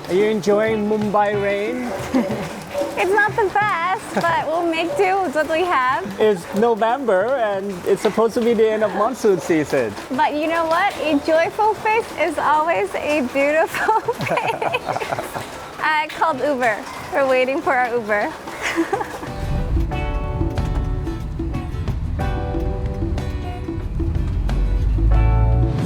Are you enjoying Mumbai rain? It's not the best, but we'll make do with what we have. It's November and it's supposed to be the end of monsoon season. But you know what? A joyful face is always a beautiful face. I called Uber. We're waiting for our Uber.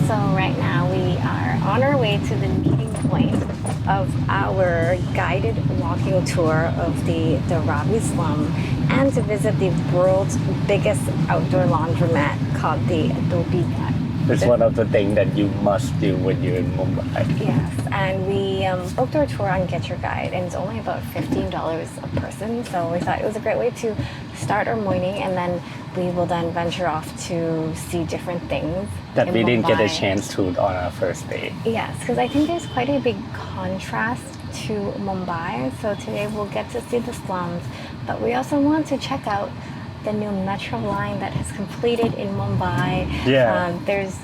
So right now we are on our way to the meeting point of our guided walking tour of the Dharavi slum and to visit the world's biggest outdoor laundromat called the Dharavi. It's one of the things that you must do when you're in Mumbai. Yes, and we booked our tour on Get Your Guide, and it's only about $15 a person. So we thought it was a great way to start our morning, and then we will then venture off to see different things That in we didn't get a Mumbai. chance to on our first day. Yes, because I think there's quite a big contrast to Mumbai. So today we'll get to see the slums, but we also want to check out the new metro line that has completed in Mumbai. Yeah. There's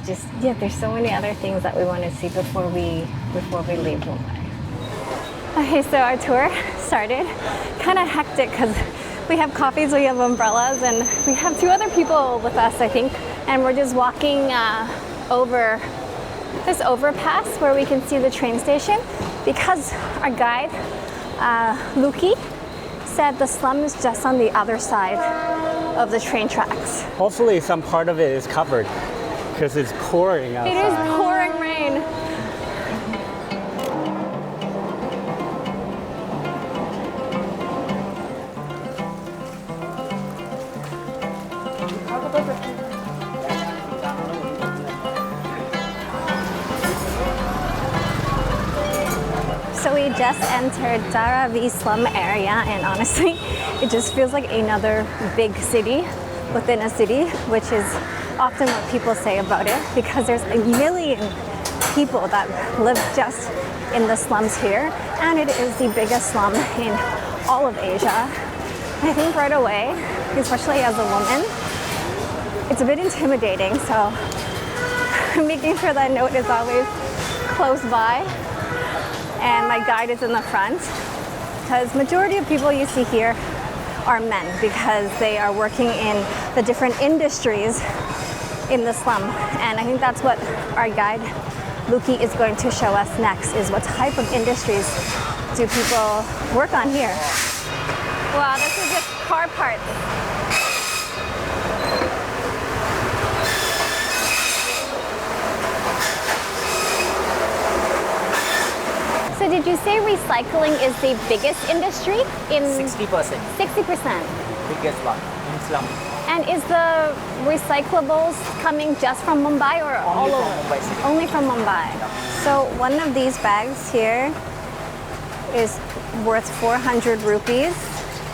so many other things that we want to see before we leave Mumbai. Okay, so our tour started kind of hectic because we have coffees, we have umbrellas, and we have two other people with us, I think, and we're just walking over this overpass where we can see the train station because our guide, Luki, said the slum is just on the other side of the train tracks. Hopefully some part of it is covered because it's pouring outside. It is pouring rain. So we just entered Dharavi slum area, and honestly, it just feels like another big city within a city, which is often what people say about it, because there's a million people that live just in the slums here, and it is the biggest slum in all of Asia. I think right away, especially as a woman, it's a bit intimidating, so making sure that note is always close by. And my guide is in the front because majority of people you see here are men because they are working in the different industries in the slum. And I think that's what our guide Luki is going to show us next, is what type of industries do people work on here. Wow, this is just car parts. So did you say recycling is the biggest industry in 60%. 60%? Biggest one in slum. And is the recyclables coming just from Mumbai or all Only from over? Mumbai city. Only from Mumbai. So one of these bags here is worth 400 rupees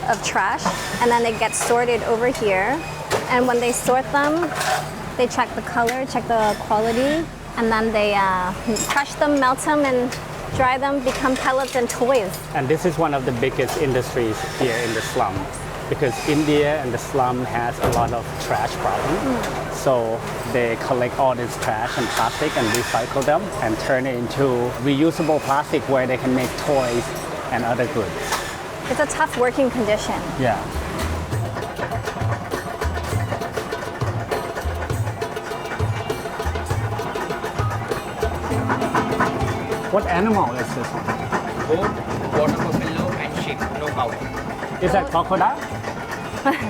of trash, and then they get sorted over here. And when they sort them, they check the color, check the quality, and then they crush them, melt them, and dry them, become pellets and toys. And this is one of the biggest industries here in the slum because India and the slum has a lot of trash problem. So they collect all this trash and plastic and recycle them and turn it into reusable plastic where they can make toys and other goods. It's a tough working condition. Yeah. What animal is this one? Goat, water buffalo, and sheep. No cow. Is that crocodile?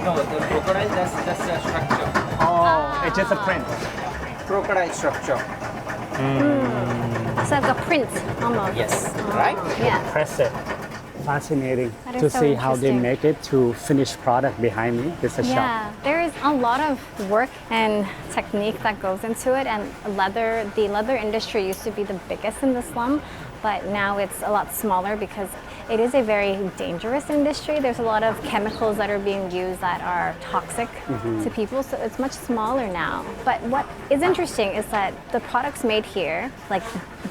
No, the crocodile just a structure. Oh, it's just a print. Crocodile structure. It's like a print almost. Yes. Right? Yeah. Impressive. Fascinating That is to so see how they interesting. make it to finished product behind me. This is a shop. Yeah, there is a lot of work and technique that goes into it, and the leather industry used to be the biggest in the slum, but now it's a lot smaller because it is a very dangerous industry. There's a lot of chemicals that are being used that are toxic to people, so it's much smaller now. But what is interesting is that the products made here, like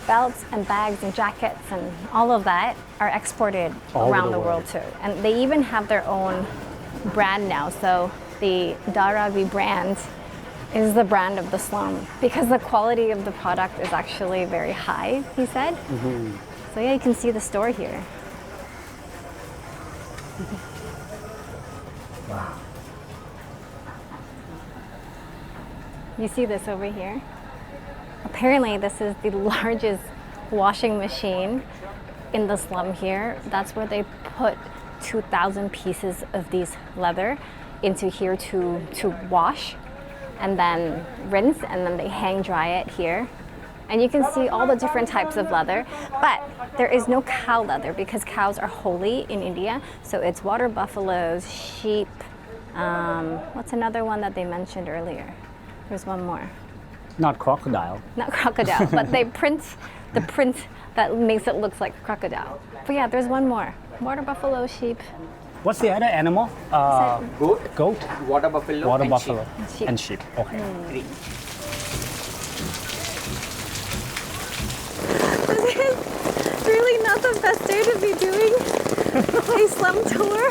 belts and bags and jackets and all of that, are exported All over around the the world world. too. And they even have their own brand now. So the Dharavi brand is the brand of the slum because the quality of the product is actually very high, he said. So yeah, you can see the store here. Wow. You see this over here? Apparently this is the largest washing machine in the slum here. That's where they put 2,000 pieces of these leather into here to wash and then rinse, and then they hang dry it here. And you can see all the different types of leather, but there is no cow leather because cows are holy in India. So it's water buffaloes, sheep. What's another one that they mentioned earlier? There's one more. Not crocodile. Not crocodile, but they print the print that makes it look like crocodile. But yeah, there's one more. Water buffalo, sheep. What's the other animal? Goat, Goat, water buffalo, water and buffalo, Sheep. and sheep. Okay. sheep. This is really not the best day to be doing a slum tour.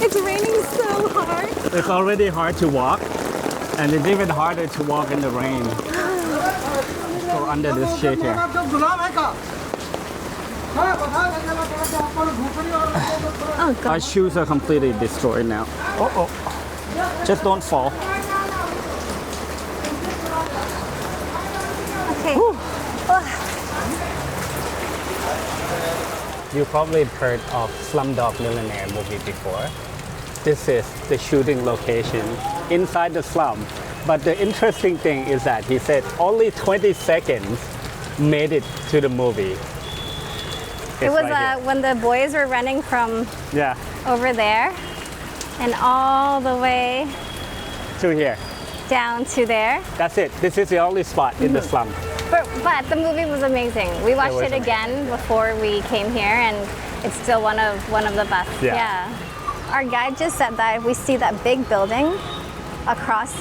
It's raining so hard. It's already hard to walk, and it's even harder to walk in the rain. So under this shade here. Oh Our god. shoes are completely destroyed now. Oh. Just don't fall. Okay. You probably heard of Slumdog Millionaire movie before. This is the shooting location inside the slum. But the interesting thing is that he said only 20 seconds made it to the movie. It It's was right here. when the boys were running from Yeah, over there and all the way to here. down to there. That's it. This is the only spot in the slum. But the movie was amazing. We watched was it again before we came here, and it's still one of the best. Yeah. Our guide just said that if we see that big building across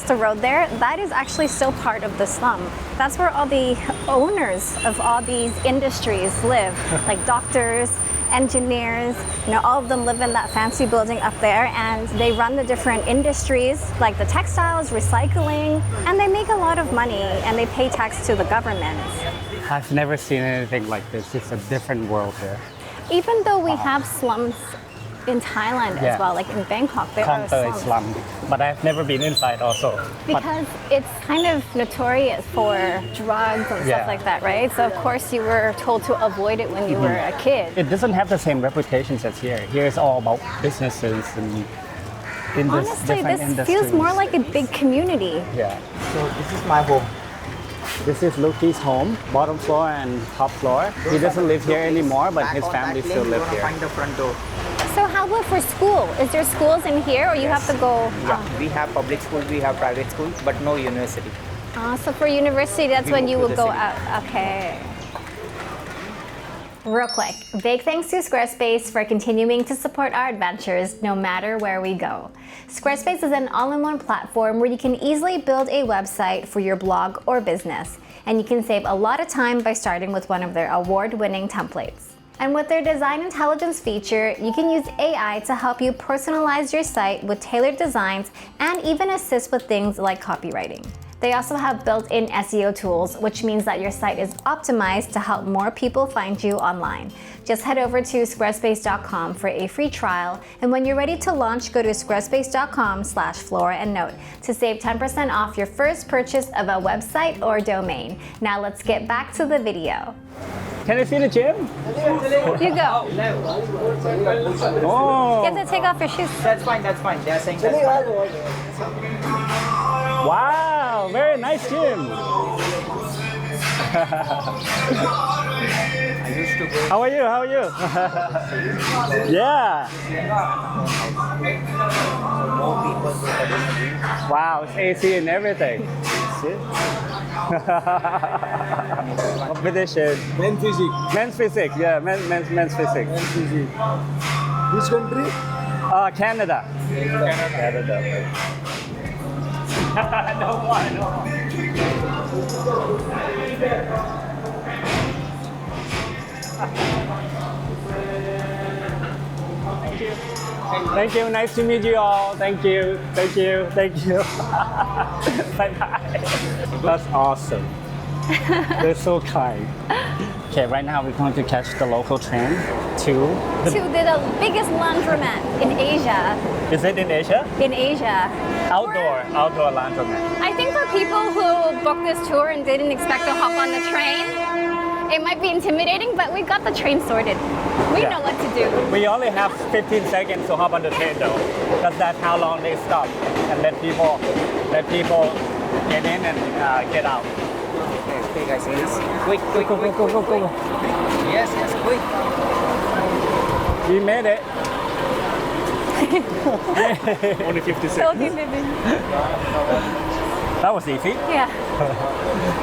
the road there, that is actually still part of the slum. That's where all the owners of all these industries live, like doctors, engineers, all of them live in that fancy building up there, and they run the different industries like the textiles, recycling, and they make a lot of money and they pay tax to the government. I've never seen anything like this. It's a different world here. Even though we have slums in Thailand Yeah. as well, like in Bangkok, there Khon are Thai slums. slum. But I've never been inside also. But Because it's kind of notorious for drugs and Yeah. stuff like that, right? So of course you were told to avoid it when you were a kid. it doesn't have the same reputations as here. Here it's all about businesses and Honestly, different this industries. feels more like a big community. Yeah. So this is my home. This is Luki's home, bottom floor and top floor. He doesn't live here anymore, but Back his on that family lane, still you live wanna here. Find the front door. So how about for school? Is there schools in here or you have to go? We have public school, we have private school, but no university. So for university, that's We when move you to would the go city. out. Okay. Real quick, big thanks to Squarespace for continuing to support our adventures no matter where we go. Squarespace is an all-in-one platform where you can easily build a website for your blog or business, and you can save a lot of time by starting with one of their award-winning templates. And with their design intelligence feature, you can use AI to help you personalize your site with tailored designs and even assist with things like copywriting. They also have built-in SEO tools, which means that your site is optimized to help more people find you online. Just head over to squarespace.com for a free trial, and when you're ready to launch, go to squarespace.com/Flora and note to save 10% off your first purchase of a website or domain. Now let's get back to the video. Can I see the gym? You go. Oh, You have to take off your shoes. That's fine, that's fine. They are saying that's fine. wow, very nice gym. I used to go. How are you? How are you? Yeah. More people go for this gym. Wow, it's AC and everything. See? Competition. Men physique. Men's physics, yeah, men's physics. Men physique. Which country? Canada. Canada. No more, no more. Thank you. Nice to meet you all. Thank you. Bye bye. That's awesome. They're so kind. Okay, right now we're going to catch the local train to To the biggest laundromat in Asia. Is it in Asia? In Asia. Outdoor laundromat. I think for people who booked this tour and didn't expect to hop on the train, it might be intimidating, but we got the train sorted. We Yeah. know what to do. We only have 15 seconds to hop on the train though, because that's how long they stop and let people get in and get out. Okay, guys, please. Quick. Go. Yes, quick. We made it. Only 50 So seconds. That was easy. Yeah.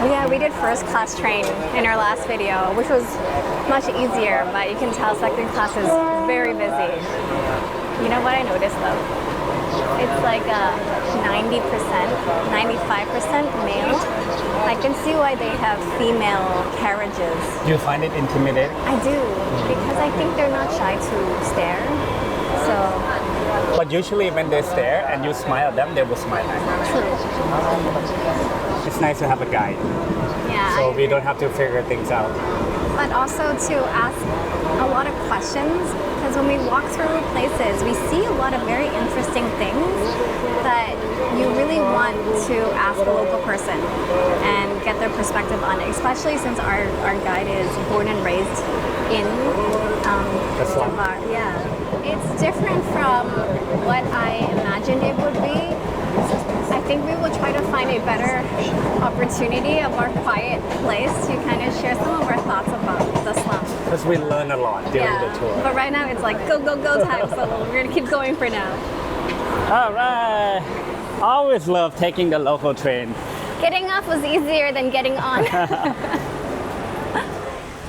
Yeah, we did first class train in our last video, which was much easier, but you can tell second class is very busy. You know what I noticed though? It's like 90%, 95% male. I can see why they have female carriages. Do you find it intimidating? I do, because I think they're not shy to stare. So, But usually when they stare and you smile at them, they will smile back. true. It's nice to have a guide, Yeah. so I we agree. don't have to figure things out. But also to ask a lot of questions, because when we walk through places, we see a lot of very interesting things that you really want to ask a local person and get their perspective on it, especially since our guide is born and raised in The slum. Dharavi. Yeah. It's different from what I imagined it would be. I think we will try to find a better opportunity, a more quiet place to kind of share some of our thoughts about the slum. Because we learn a lot during the tour. But right now it's like go time, so we're gonna keep going for now. All right. I always love taking the local train. Getting off was easier than getting on.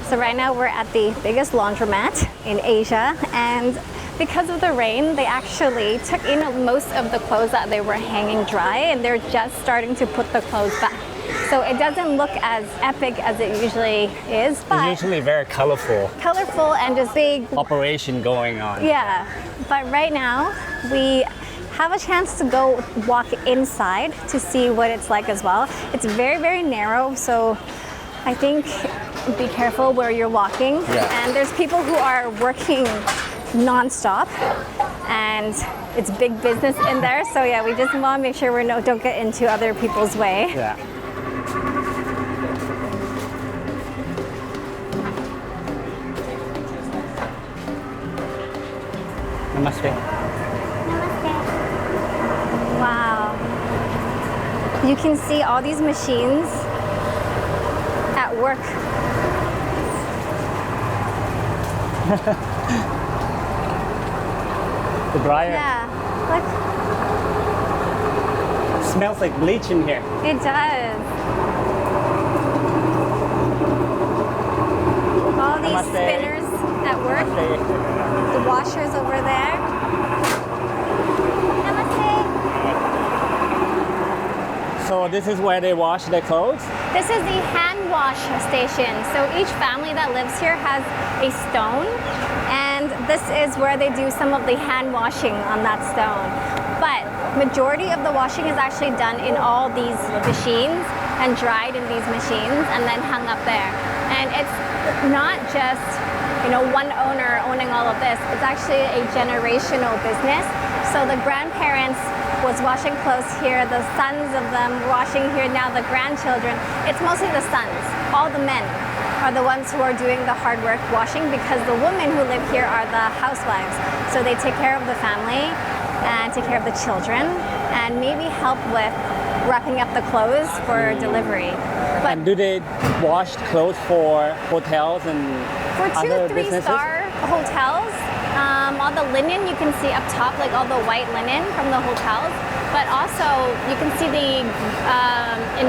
So right now we're at the biggest laundromat in Asia, and because of the rain, they actually took in most of the clothes that they were hanging dry, and they're just starting to put the clothes back. So it doesn't look as epic as it usually is, It's but usually very colorful colorful and just big. operation going on. Yeah, but right now we have a chance to go walk inside to see what it's like as well. It's very, very narrow, so I think be careful where you're walking. Yeah. And there's people who are working non-stop, and it's big business in there. So yeah, we just want to make sure don't get into other people's way. Yeah. Namaste. Wow. You can see all these machines at work. The dryer. Yeah, look, Smells like bleach in here. it does. All these Namaste. spinners at work. The washers over there. Namaste. So this is where they wash their clothes? This is the hand wash station. So each family that lives here has a stone, and this is where they do some of the hand washing on that stone. But majority of the washing is actually done in all these machines and dried in these machines and then hung up there. And it's not just one owner owning all of this. It's actually a generational business. So the grandparents was washing clothes here, the sons of them washing here, now the grandchildren. It's mostly the sons. All the men are the ones who are doing the hard work washing, because the women who live here are the housewives. So they take care of the family and take care of the children and maybe help with wrapping up the clothes for delivery. But And do they wash clothes for hotels and for other 2-3 businesses? star hotels, all the linen you can see up top, like all the white linen from the hotels, but also you can see in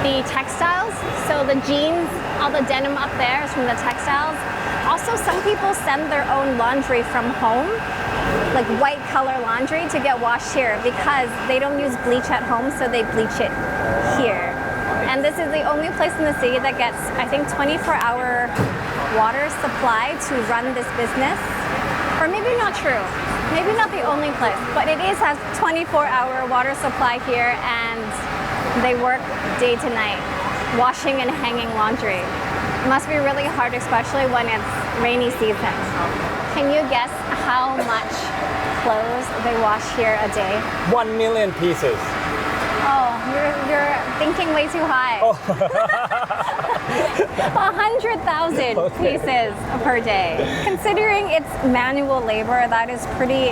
the textiles. So the jeans, all the denim up there is from the textiles. Also, some people send their own laundry from home, like white color laundry, to get washed here because they don't use bleach at home, so they bleach it here. And this is the only place in the city that gets, I think, 24-hour water supply to run this business. Or maybe not true. Maybe not the only place, but it has 24-hour water supply here, and they work day to night, washing and hanging laundry. Must be really hard, especially when it's rainy season. Can you guess how much clothes they wash here a day? 1 million pieces. Oh, you're thinking way too high. 100,000 pieces per day. Considering it's manual labor, that is pretty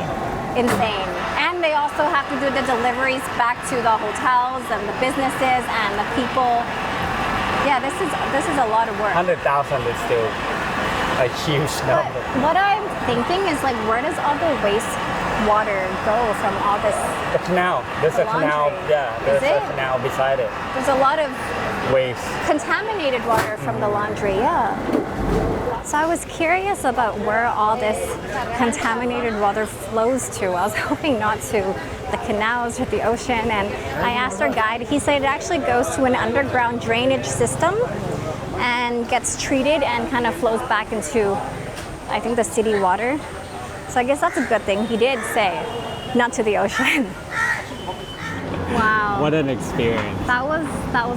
insane. And they also have to do the deliveries back to the hotels and the businesses and the people. Yeah, this is a lot of work. 100,000 is still a huge But number. what I'm thinking is like, where does all the wastewater go from all this? The canal. There's a canal. Laundry. Yeah, there's Is a it? canal beside it. There's a lot of Waste. contaminated water from the laundry, yeah. So I was curious about where all this contaminated water flows to. I was hoping not to the canals or the ocean, and I asked our guide. He said it actually goes to an underground drainage system and gets treated and kind of flows back into, I think, the city water. So I guess that's a good thing. He did say not to the ocean. Wow. What an experience. That was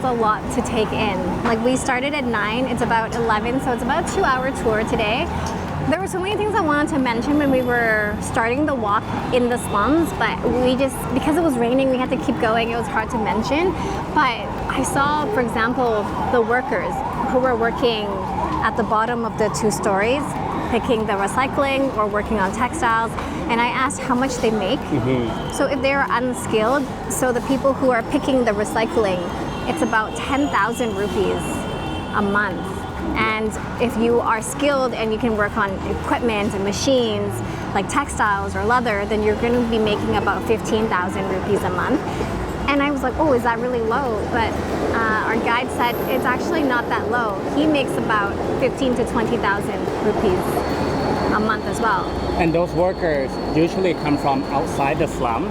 a lot to take in. Like, we started at 9, it's about 11, so it's about a 2-hour tour today. There were so many things I wanted to mention when we were starting the walk in the slums, but because it was raining, we had to keep going. It was hard to mention. But I saw, for example, the workers who were working at the bottom of the 2 stories, picking the recycling or working on textiles, and I asked how much they make. So if they're unskilled, so the people who are picking the recycling, it's about 10,000 rupees a month. And if you are skilled and you can work on equipment and machines like textiles or leather, then you're going to be making about 15,000 rupees a month. And I was like, oh, is that really low? But our guide said it's actually not that low. He makes about 15 to 20,000 rupees a month as well. And those workers usually come from outside the slum,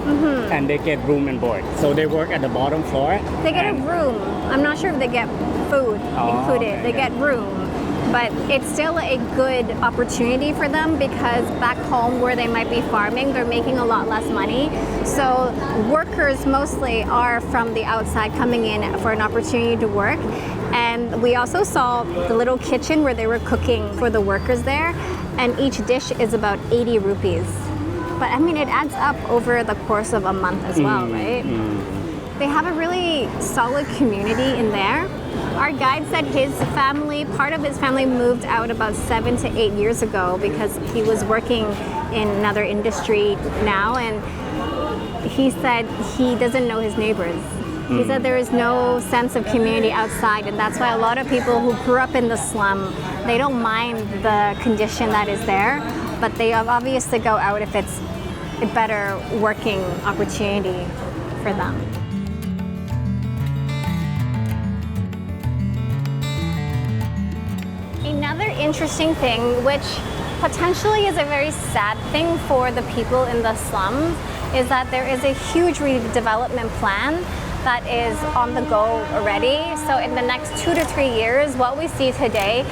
and they get room and board. So they work at the bottom floor. They get a room. I'm not sure if they get food included. Okay, They get room. But it's still a good opportunity for them because back home where they might be farming, they're making a lot less money. So workers mostly are from the outside coming in for an opportunity to work. And we also saw the little kitchen where they were cooking for the workers there. And each dish is about 80 rupees. But I mean, it adds up over the course of a month as well, right? They have a really solid community in there. Our guide said part of his family moved out about 7 to 8 years ago because he was working in another industry now, and he said he doesn't know his neighbors. He said there is no sense of community outside, and that's why a lot of people who grew up in the slum, they don't mind the condition that is there, but they obviously go out if it's a better working opportunity for them. Another interesting thing, which potentially is a very sad thing for the people in the slums, is that there is a huge redevelopment plan that is on the go already. So in the next 2 to 3 years, what we see today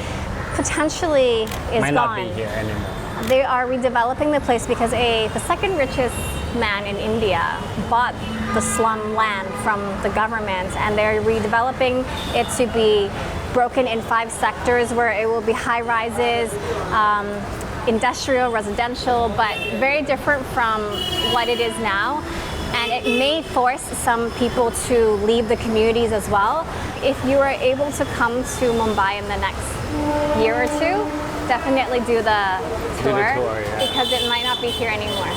potentially is Might gone. not be here anymore. They are redeveloping the place because the second richest man in India bought the slum land from the government, and they're redeveloping it to be broken in 5 sectors where it will be high rises, industrial, residential, but very different from what it is now. And it may force some people to leave the communities as well. If you are able to come to Mumbai in the next year or 2, definitely do the tour, yeah. because it might not be here anymore.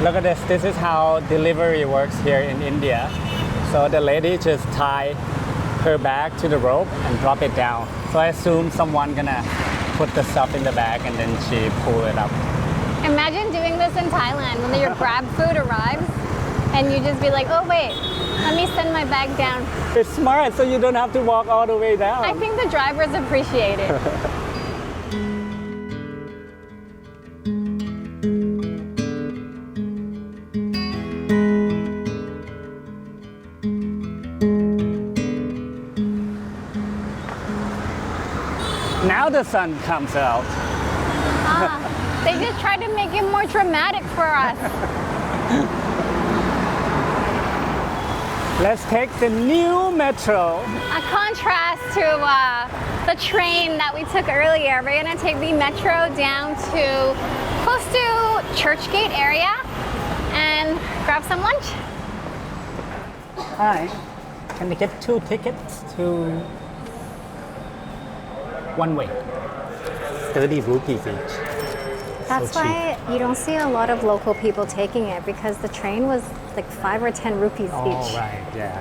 Look at this. This is how delivery works here in India. So the lady just tie her bag to the rope and drop it down. So I assume someone gonna put the stuff in the bag and then she pull it up. Imagine doing this in Thailand when your Grab food arrives and you just be like, oh wait, let me send my bag down. It's smart, so you don't have to walk all the way down. I think the drivers appreciate it. Now the sun comes out. They just tried to make it more dramatic for us. Let's take the new metro. A contrast to the train that we took earlier. We're gonna take the metro down to close to Churchgate area and grab some lunch. Hi. Can I get 2 tickets to one way? 30 rupees each. That's So cheap. why you don't see a lot of local people taking it, because the train was like 5 or 10 rupees Oh, each. right, yeah.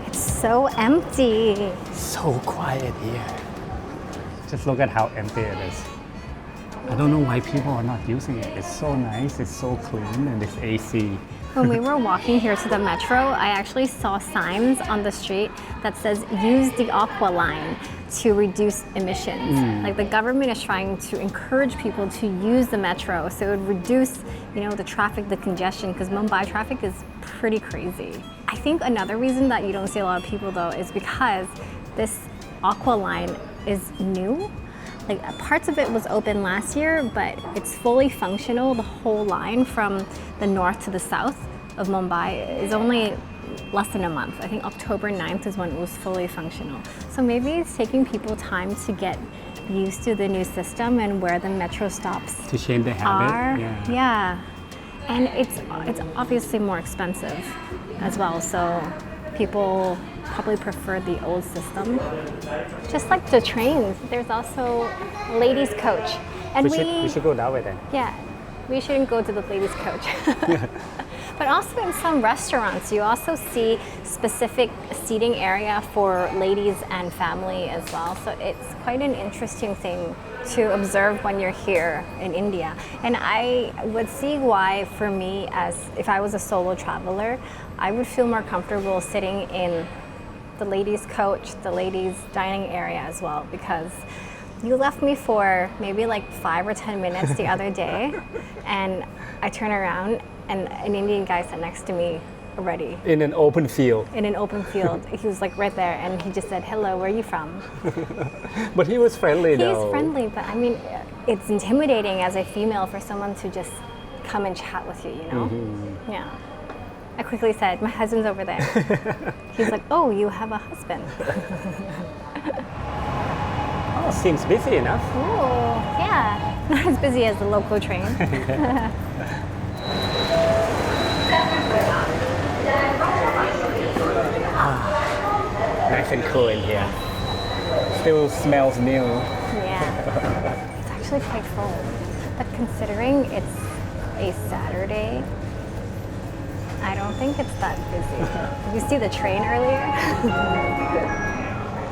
It's so empty. So quiet here. Just look at how empty it is. I don't know why people are not using it. It's so nice, it's so clean, and it's AC. When we were walking here to the metro, I actually saw signs on the street that says use the Aqua Line to reduce emissions. Like the government is trying to encourage people to use the metro so it would reduce, the traffic, the congestion, because Mumbai traffic is pretty crazy. I think another reason that you don't see a lot of people though is because this Aqua Line is new. Like parts of it was open last year, but it's fully functional. The whole line from the north to the south of Mumbai is only less than a month. I think October 9th is when it was fully functional. So maybe it's taking people time to get used to the new system and where the metro stops To change the are. habit. Yeah. And it's obviously more expensive as well. So people probably prefer the old system. Just like the trains, there's also ladies' coach. And We should go that way then. yeah, we shouldn't go to the ladies' coach. But also in some restaurants, you also see specific seating area for ladies and family as well. So it's quite an interesting thing to observe when you're here in India. And I would see why, for me, as if I was a solo traveler, I would feel more comfortable sitting in the ladies' coach, the ladies' dining area as well, because you left me for maybe like 5 or 10 minutes the other day, and I turn around and an Indian guy sat next to me already In an open field. in an open field. He was like right there, and he just said, "Hello, where are you from?" But he was friendly though. He's friendly, but I mean, it's intimidating as a female for someone to just come and chat with you, Yeah. I quickly said, "My husband's over there." He's like, "Oh, you have a husband." Oh, seems busy enough. Oh, yeah. Not as busy as the local train. Nice and cool in here. Still smells new. Yeah. It's actually quite full. But considering it's a Saturday, I don't think it's that busy. Did you see the train earlier?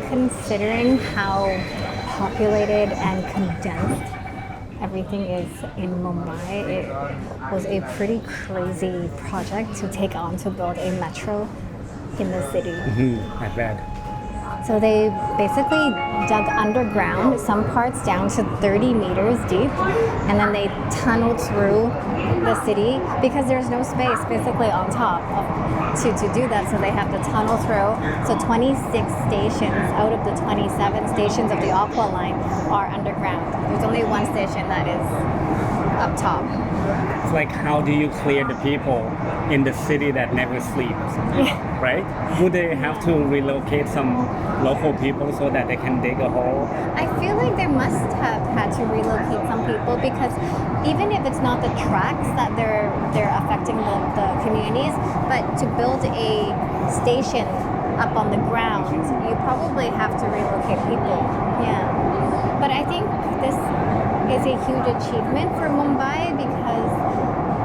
Considering how populated and condensed everything is in Mumbai, it was a pretty crazy project to take on to build a metro in the city. I bet. So they basically dug underground, some parts down to 30 meters deep, and then they tunneled through the city because there's no space basically on top to do that. So they have to tunnel through. So 26 stations out of the 27 stations of the Aqua Line are underground. There's only one station that is up top. It's like, how do you clear the people in the city that never sleeps, right? Would they have to relocate some local people so that they can dig a hole? I feel like they must have had to relocate some people, because even if it's not the tracks that they're affecting the communities, but to build a station up on the ground, you probably have to relocate people. Yeah. But I think this is a huge achievement for Mumbai, because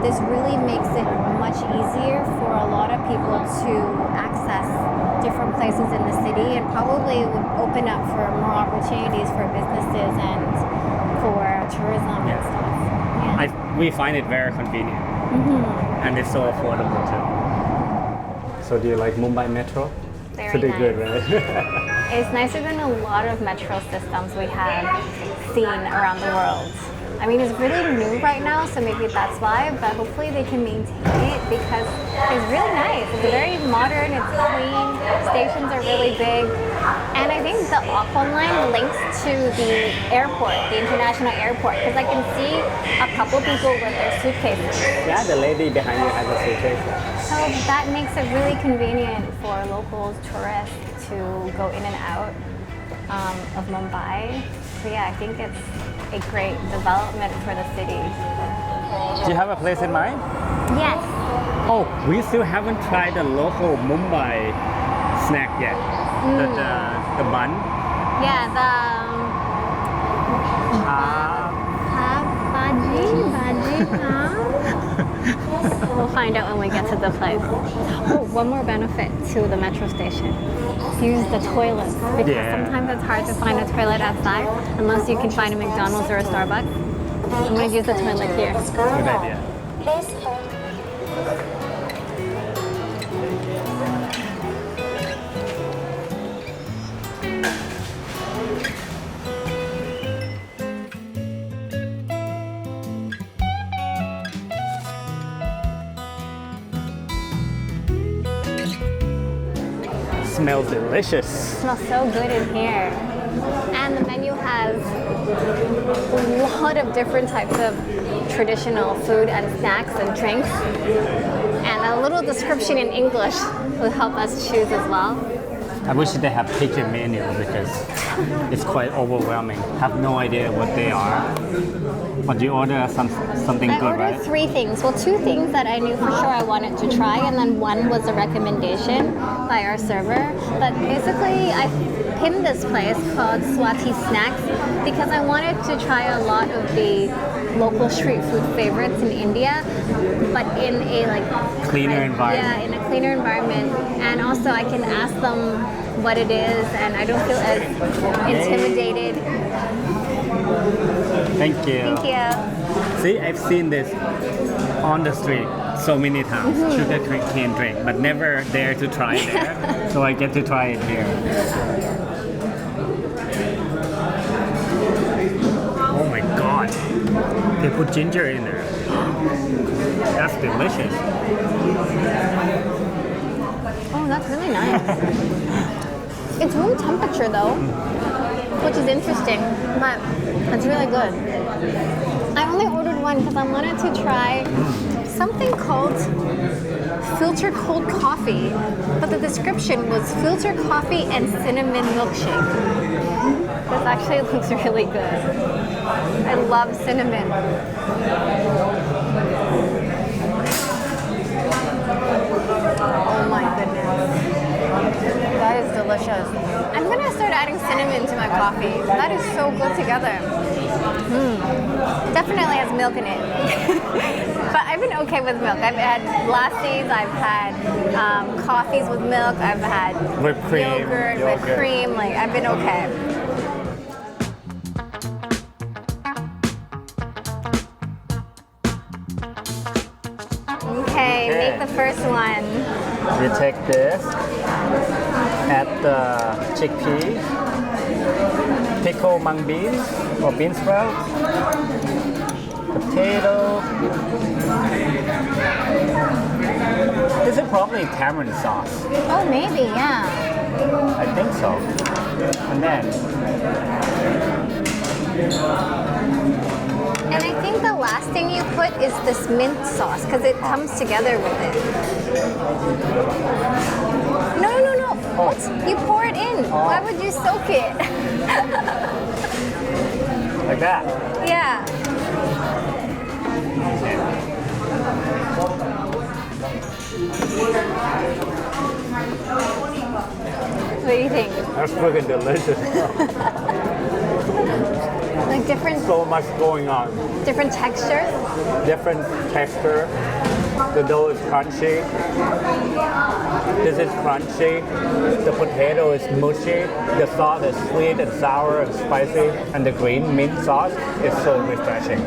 this really makes it much easier for a lot of people to access different places in the city, and probably would open up for more opportunities for businesses and for tourism and stuff. Yeah. We find it very convenient. And it's so affordable too. So do you like Mumbai Metro? Very Pretty nice. good, right? It's nicer than a lot of metro systems we have seen around the world. I mean, it's really new right now, so maybe that's why, but hopefully they can maintain it because it's really nice. It's very modern, it's clean, stations are really big, and I think the Aqua Line links to the airport, the international airport, because I can see a couple people with their suitcases. Yeah, the lady behind you has a suitcase. So that makes it really convenient for locals, tourists to go in and out of Mumbai. So yeah, I think it's a great development for the city. Do you have a place in mind? Yes. Oh, we still haven't tried the local Mumbai snack yet. The bun. Yeah, the we'll find out when we get to the place. Oh, one more benefit to the metro station. Use the toilets because sometimes it's hard to find a toilet outside unless you can find a McDonald's or a Starbucks. I'm going to use the toilet here. Good idea. Smells delicious. Smells so good in here. And the menu has a lot of different types of traditional food and snacks and drinks. And a little description in English will help us choose as well. I wish they have picture menu because it's quite overwhelming. Have no idea what they are. But you order something I good, ordered right? 3 things. Well, 2 things that I knew for sure I wanted to try, and then one was a recommendation by our server. But basically, I pinned this place called Swati Snacks because I wanted to try a lot of the local street food favorites in India, but in a Cleaner environment. Yeah, in a cleaner environment, and also I can ask them what it is, and I don't feel as intimidated. Thank you. Thank you. See, I've seen this on the street so many times, sugar cane drink, but never dare to try it there. So I get to try it here. Oh my god, they put ginger in there. That's delicious. Oh, that's really nice. It's room temperature though, which is interesting, but it's really good. I only ordered one because I wanted to try something called filter cold coffee, but the description was filter coffee and cinnamon milkshake. This actually looks really good. I love cinnamon. Oh my goodness. That is delicious. I'm gonna start adding cinnamon to my coffee. That is so good together. Definitely has milk in it. But I've been okay with milk. I've had lattes, I've had coffees with milk, I've had Whipped cream, yogurt, whipped cream. Like, I've been okay. Okay, make the first one. We take this, add the chickpea, pickle mung beans or bean sprouts, potato. This is probably tamarind sauce. Oh, maybe, yeah. I think so. And then And I think the last thing you put is this mint sauce because it comes together with it. No. Oh. What? You pour it in. Why would you soak it? like that. Yeah. What do you think? That's freaking delicious. Like different So much going on. different textures? Different texture. The dough is crunchy. This is crunchy. The potato is mushy. The sauce is sweet and sour and spicy. And the green mint sauce is so refreshing.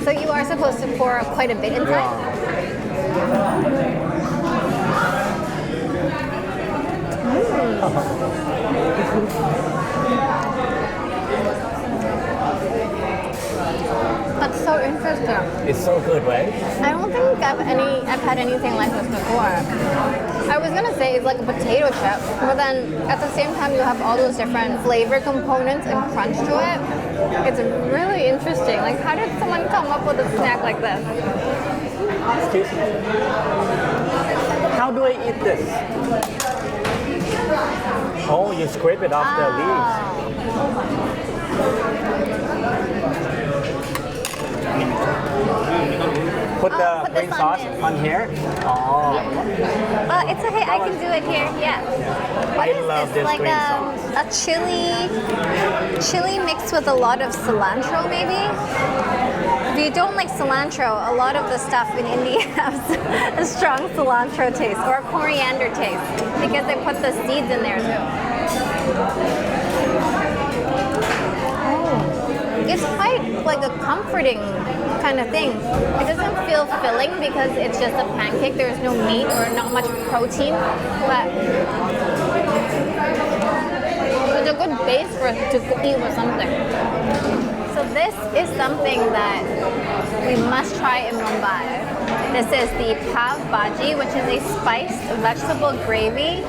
So you are supposed to pour quite a bit inside? It's so good, right? I don't think I've had anything like this before. I was gonna say it's like a potato chip, but then at the same time you have all those different flavor components and crunch to it. It's really interesting. Like, how did someone come up with a snack like this? Excuse me. How do I eat this? Oh, you scrape it off the leaves. Put the green this sauce on on here. Oh, It's okay. I can do it here. Yeah. What I is love this like green sauce. a chili mixed with a lot of cilantro, maybe. If you don't like cilantro, a lot of the stuff in India has a strong cilantro taste or coriander taste because they put the seeds in there too. It's quite like a comforting kind of thing. It doesn't feel filling because it's just a pancake. There's no meat or not much protein, but it's a good base for to eat with something. So this is something that we must try in Mumbai. This is the pav bhaji, which is a spiced vegetable gravy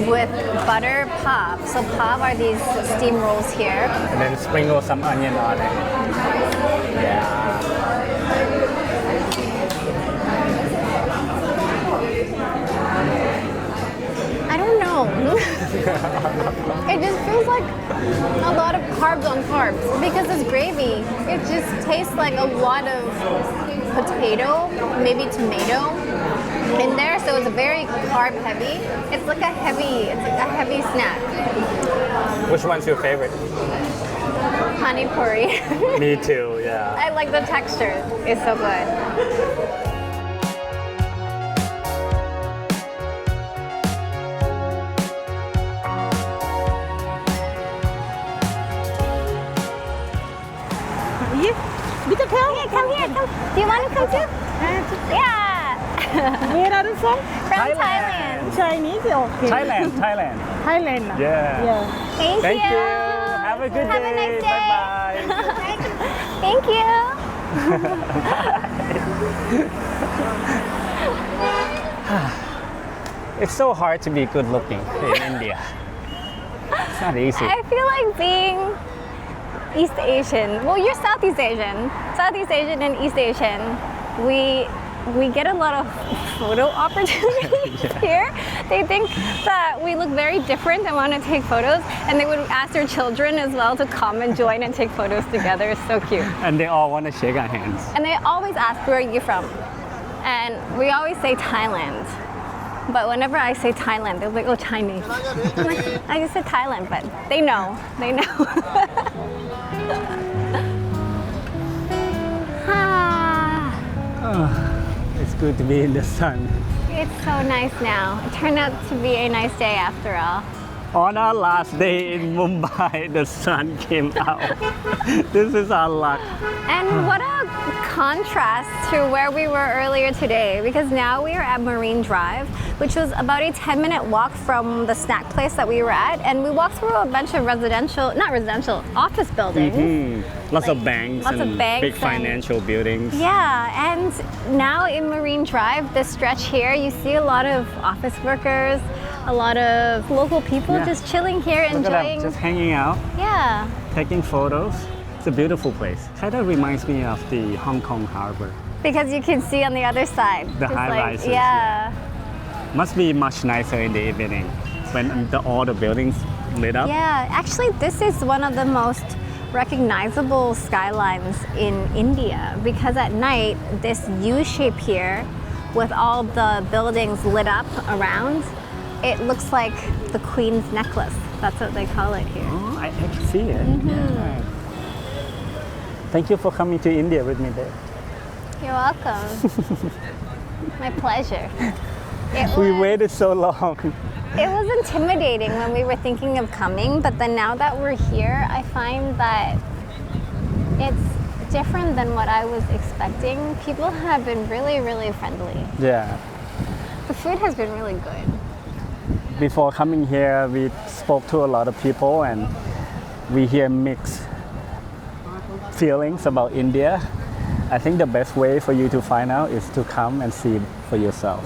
with butter pav. So pav are these steam rolls here. And then sprinkle some onion on it. Yeah. I don't know. It just feels like a lot of carbs on carbs because it's gravy. It just tastes like a lot of potato, maybe tomato in there, so it's very carb heavy. It's like a heavy snack. Which one's your favorite? Pani puri. Me too, yeah. I like the texture. It's so good. Yeah, come here. Do you want to come too? Yeah. Where are you from? From Thailand. Chinese? Okay. Thailand. Thailand. Yeah. Yeah. Thank you. Have a good Have day. a nice day. Bye-bye. Thank you. It's so hard to be good looking in India. It's not easy. I feel like being East Asian. Well, you're Southeast Asian. Southeast Asian and East Asian. We get a lot of photo opportunities here. They think that we look very different and want to take photos, and they would ask their children as well to come and join and take photos together. It's so cute. And they all want to shake our hands. And they always ask, where are you from? And we always say Thailand. But whenever I say Thailand, they're like, oh, Chinese. I'm like, I just said Thailand, but they know. They know. It's good to be in the sun. It's so nice now. It turned out to be a nice day after all. On our last day in Mumbai, the sun came out. This is our luck. And what a contrast to where we were earlier today, because now we are at Marine Drive, which was about a 10-minute walk from the snack place that we were at, and we walked through a bunch of office buildings. Lots of banks Lots of and banks big and- financial buildings. Yeah, and now in Marine Drive, this stretch here, you see a lot of office workers, a lot of local people Yeah. just chilling here, Look at enjoying. them, just hanging out, Yeah. taking photos. It's a beautiful place. Kind of reminds me of the Hong Kong harbor. Because you can see on the other side. The just high-rises, Yeah. Must be much nicer in the evening when all the buildings lit up. Yeah, actually, this is one of the most recognizable skylines in India because at night, this U shape here with all the buildings lit up around, it looks like the Queen's necklace. That's what they call it here. Oh, I can see it. Yeah. Thank you for coming to India with me there. You're welcome. My pleasure. We waited so long. It was intimidating when we were thinking of coming, but then now that we're here, I find that it's different than what I was expecting. People have been really, really friendly. Yeah. The food has been really good. Before coming here, we spoke to a lot of people and we hear mixed feelings about India. I think the best way for you to find out is to come and see for yourself.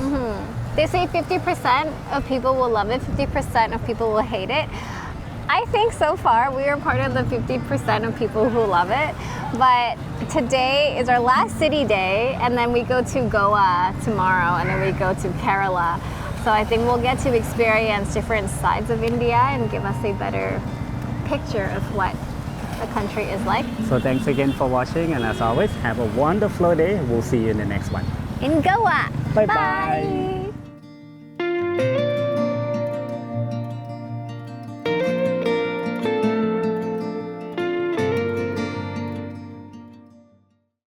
They say 50% of people will love it, 50% of people will hate it. I think so far we are part of the 50% of people who love it. But today is our last city day, and then we go to Goa tomorrow, and then we go to Kerala. So I think we'll get to experience different sides of India and give us a better picture of what the country is like. So thanks again for watching, and as always, have a wonderful day. We'll see you in the next one. In Goa. Bye-bye. Bye.